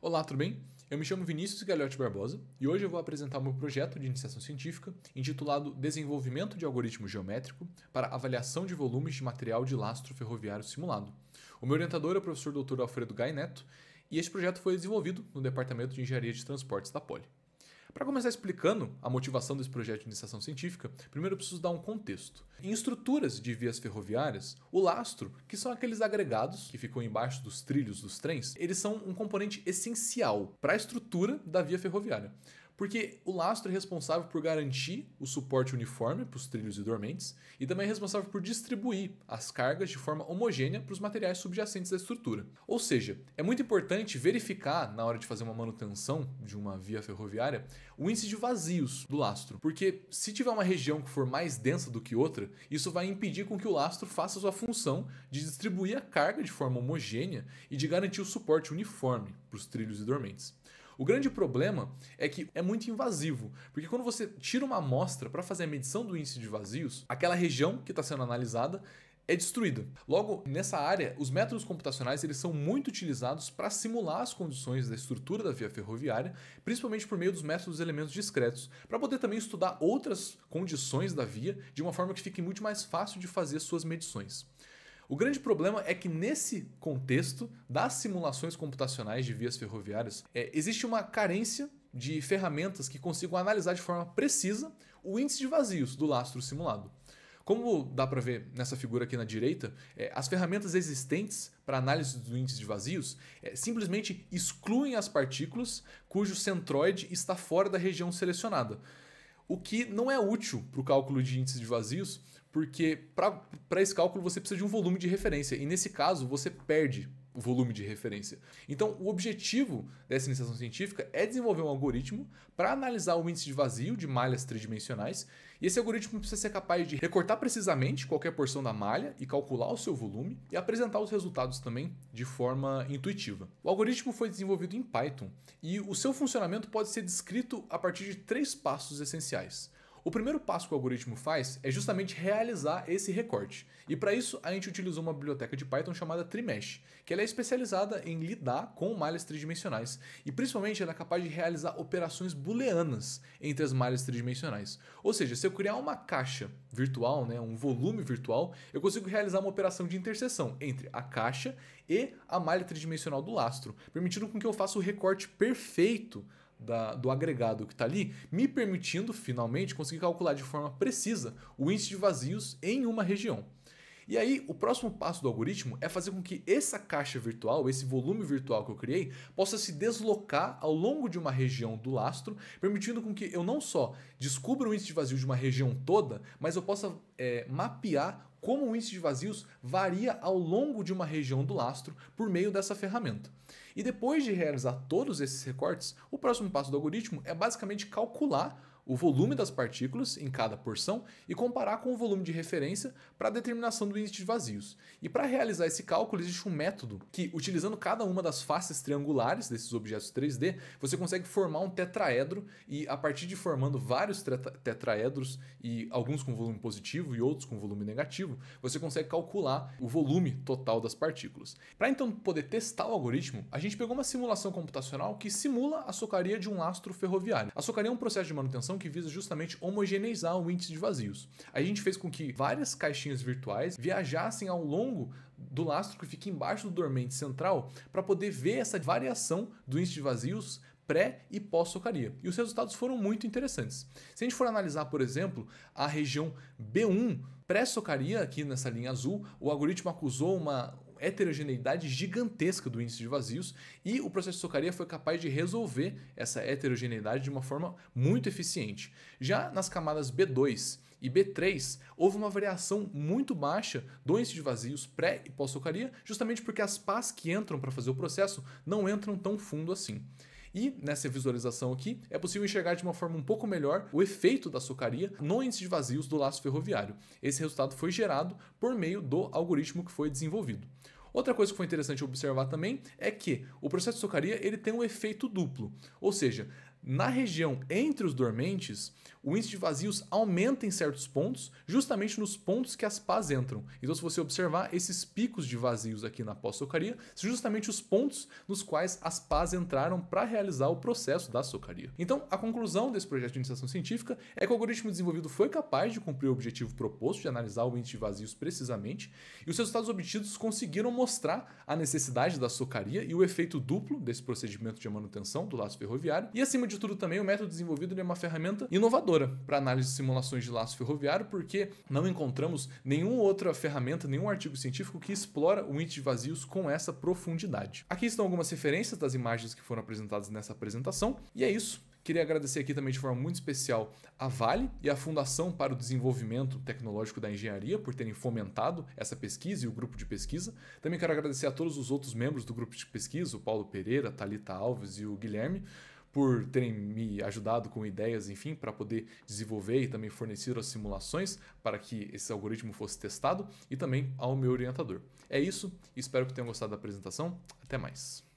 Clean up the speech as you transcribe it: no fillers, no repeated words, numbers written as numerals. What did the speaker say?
Olá, tudo bem? Eu me chamo Vinícius Gagliotti Barbosa e hoje eu vou apresentar o meu projeto de iniciação científica intitulado Desenvolvimento de Algoritmo Geométrico para Avaliação de Volumes de Material de Lastro Ferroviário Simulado. O meu orientador é o professor Dr. Alfredo Gai Neto e este projeto foi desenvolvido no Departamento de Engenharia de Transportes da Poli. Para começar explicando a motivação desse projeto de iniciação científica, primeiro eu preciso dar um contexto. Em estruturas de vias ferroviárias, o lastro, que são aqueles agregados que ficam embaixo dos trilhos dos trens, eles são um componente essencial para a estrutura da via ferroviária. Porque o lastro é responsável por garantir o suporte uniforme para os trilhos e dormentes e também é responsável por distribuir as cargas de forma homogênea para os materiais subjacentes da estrutura. Ou seja, é muito importante verificar, na hora de fazer uma manutenção de uma via ferroviária, o índice de vazios do lastro. Porque se tiver uma região que for mais densa do que outra, isso vai impedir com que o lastro faça a sua função de distribuir a carga de forma homogênea e de garantir o suporte uniforme para os trilhos e dormentes. O grande problema é que é muito invasivo, porque quando você tira uma amostra para fazer a medição do índice de vazios, aquela região que está sendo analisada é destruída. Logo, nessa área, os métodos computacionais eles são muito utilizados para simular as condições da estrutura da via ferroviária, principalmente por meio dos métodos de elementos discretos, para poder também estudar outras condições da via de uma forma que fique muito mais fácil de fazer suas medições. O grande problema é que nesse contexto das simulações computacionais de vias ferroviárias, existe uma carência de ferramentas que consigam analisar de forma precisa o índice de vazios do lastro simulado. Como dá para ver nessa figura aqui na direita, as ferramentas existentes para análise do índice de vazios simplesmente excluem as partículas cujo centroide está fora da região selecionada. O que não é útil para o cálculo de índices de vazios, porque para esse cálculo você precisa de um volume de referência, e nesse caso você perde o volume de referência. Então, o objetivo dessa iniciação científica é desenvolver um algoritmo para analisar o índice de vazio de malhas tridimensionais, e esse algoritmo precisa ser capaz de recortar precisamente qualquer porção da malha e calcular o seu volume e apresentar os resultados também de forma intuitiva. O algoritmo foi desenvolvido em Python e o seu funcionamento pode ser descrito a partir de 3 passos essenciais. O primeiro passo que o algoritmo faz é justamente realizar esse recorte. E para isso a gente utilizou uma biblioteca de Python chamada Trimesh, que ela é especializada em lidar com malhas tridimensionais. E principalmente ela é capaz de realizar operações booleanas entre as malhas tridimensionais. Ou seja, se eu criar uma caixa virtual, um volume virtual, eu consigo realizar uma operação de interseção entre a caixa e a malha tridimensional do lastro, permitindo com que eu faça o recorte perfeito do agregado que está ali, me permitindo finalmente conseguir calcular de forma precisa o índice de vazios em uma região. E aí, o próximo passo do algoritmo é fazer com que essa caixa virtual, esse volume virtual que eu criei, possa se deslocar ao longo de uma região do lastro, permitindo com que eu não só descubra o índice de vazios de uma região toda, mas eu possa mapear como o índice de vazios varia ao longo de uma região do lastro por meio dessa ferramenta. E depois de realizar todos esses recortes, o próximo passo do algoritmo é basicamente calcular o volume das partículas em cada porção e comparar com o volume de referência para a determinação do índice de vazios. E para realizar esse cálculo existe um método que, utilizando cada uma das faces triangulares desses objetos 3D, você consegue formar um tetraedro e a partir de formando vários tetraedros e alguns com volume positivo e outros com volume negativo, você consegue calcular o volume total das partículas. Para então poder testar o algoritmo, a gente pegou uma simulação computacional que simula a socaria de um lastro ferroviário. A socaria é um processo de manutenção que visa justamente homogeneizar o índice de vazios. A gente fez com que várias caixinhas virtuais viajassem ao longo do lastro que fica embaixo do dormente central para poder ver essa variação do índice de vazios pré e pós-socaria. E os resultados foram muito interessantes. Se a gente for analisar, por exemplo, a região B1 pré-socaria, aqui nessa linha azul, o algoritmo acusou uma heterogeneidade gigantesca do índice de vazios e o processo de socaria foi capaz de resolver essa heterogeneidade de uma forma muito eficiente. Já nas camadas B2 e B3, houve uma variação muito baixa do índice de vazios pré e pós-socaria, justamente porque as pás que entram para fazer o processo não entram tão fundo assim. E nessa visualização aqui é possível enxergar de uma forma um pouco melhor o efeito da socaria no índice de vazios do lastro ferroviário. Esse resultado foi gerado por meio do algoritmo que foi desenvolvido. Outra coisa que foi interessante observar também é que o processo de socaria ele tem um efeito duplo, ou seja, na região entre os dormentes, o índice de vazios aumenta em certos pontos, justamente nos pontos que as pás entram. Então, se você observar, esses picos de vazios aqui na pós-socaria são justamente os pontos nos quais as pás entraram para realizar o processo da socaria. Então, a conclusão desse projeto de iniciação científica é que o algoritmo desenvolvido foi capaz de cumprir o objetivo proposto de analisar o índice de vazios precisamente, e os resultados obtidos conseguiram mostrar a necessidade da socaria e o efeito duplo desse procedimento de manutenção do laço ferroviário. E, acima de tudo, também o método desenvolvido é uma ferramenta inovadora para análise de simulações de laço ferroviário, porque não encontramos nenhuma outra ferramenta, nenhum artigo científico que explora o índice de vazios com essa profundidade. Aqui estão algumas referências das imagens que foram apresentadas nessa apresentação, e é isso. Queria agradecer aqui também de forma muito especial a Vale e a Fundação para o Desenvolvimento Tecnológico da Engenharia por terem fomentado essa pesquisa e o grupo de pesquisa. Também quero agradecer a todos os outros membros do grupo de pesquisa, o Paulo Pereira, a Thalita Alves e o Guilherme, por terem me ajudado com ideias, enfim, para poder desenvolver e também fornecer as simulações para que esse algoritmo fosse testado, e também ao meu orientador. É isso, espero que tenham gostado da apresentação. Até mais.